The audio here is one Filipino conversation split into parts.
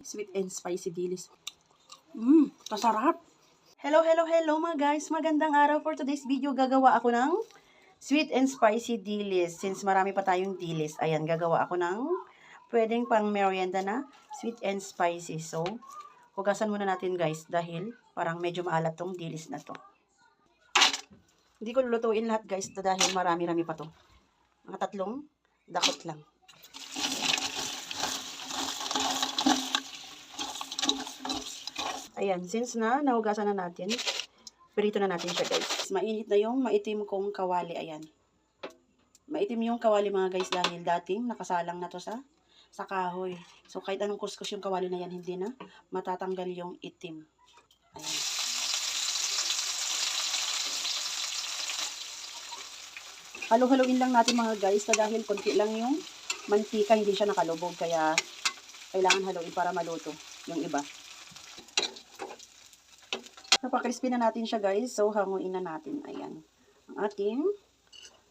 Sweet and spicy dilis. Kasarap. Hello mga guys. Magandang araw. For today's video, gagawa ako ng sweet and spicy dilis. Since marami pa tayong dilis, ayan, gagawa ako ng pwedeng pang merienda na sweet and spicy. So, hugasan muna natin guys dahil parang medyo maalat tong dilis na to. Hindi ko lulutuin lahat guys dahil marami-rami pa to. Mga 3 dakot lang. Ayan, since na nahugasan na natin, prito na natin siya guys. Mainit na yung maitim kong kawali, ayan. Maitim yung kawali mga guys dahil dating nakasalang na to sa kahoy. So kahit anong kuskus yung kawali na yan, hindi na matatanggal yung itim. Ayan. Halo-haloin lang natin mga guys dahil konti lang yung mantika, hindi siya nakalubog. Kaya kailangan haluin para maluto yung iba. Napaka-crispy na natin siya guys. So, hanguin na natin. Ayan. Ang ating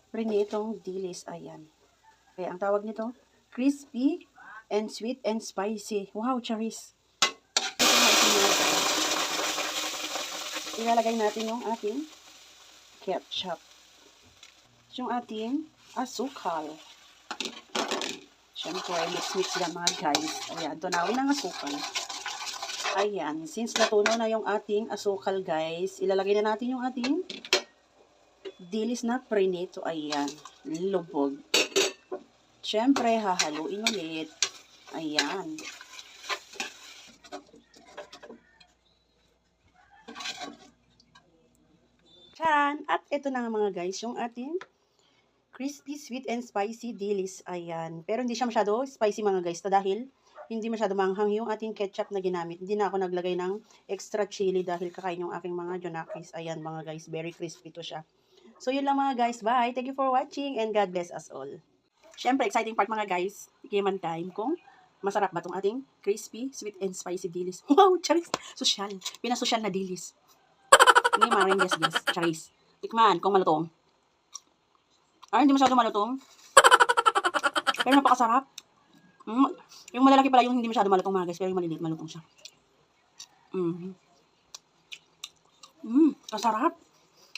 prinitong dilis. Ayan. Kaya ang tawag nito, crispy and sweet and spicy. Wow, charis. Ilalagay natin yung ating ketchup. Yung ating asukal. Siyempre, mix-mix lang mga guys. Ayan, tunawin ang asukal. Ayan, since natunaw na yung ating asukal guys, ilalagay na natin yung ating dilis na prinito. Ayan, lubog. Siyempre, hahaluin ulit. Ayan. Tyan! At ito na nga mga guys, yung ating crispy, sweet, and spicy dilis. Ayan. Pero hindi siya masyado spicy mga guys, dahil hindi masyado manghang yung ating ketchup na ginamit. Hindi na ako naglagay ng extra chili dahil kakain yung aking mga jonakis. Ayan mga guys, very crispy to siya. So yun lang mga guys, bye! Thank you for watching and God bless us all. Siyempre, exciting part mga guys, tikiman time kung masarap ba itong ating crispy, sweet, and spicy dilis. Wow, charis! Sosyal. Pinasosyal na dilis. Hindi maring guess, charis. Tikman kung malutong. Ay, hindi masyado malutong. Pero napakasarap. Yung malalaki pala yung hindi masyado malutong mga guys, pero yung maliliit malutong siya. Kasarap.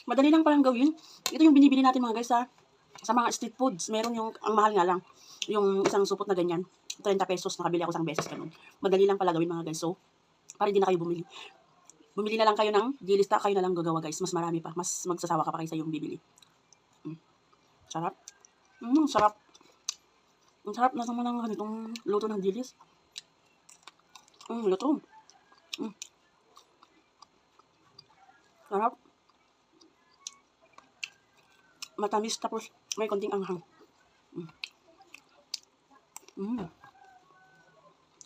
Madali lang palang gawin. Ito yung binibili natin mga guys sa mga street foods. Meron yung, ang mahal nga lang, yung isang supot na ganyan. 30 pesos, nakabili ako isang beses ganun. Madali lang pala gawin mga guys. So, para hindi na kayo bumili. Bumili na lang kayo ng dilista, kayo na lang gagawa guys. Mas marami pa. Mas magsasawa ka pa kaysa yung bibili. Sarap. Sarap. Ang sarap na naman ng ganitong luto ng dilis. Luto. Sarap. Matamis tapos may konting anghang.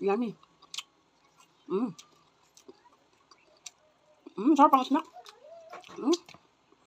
Yummy. Sarap ang snack.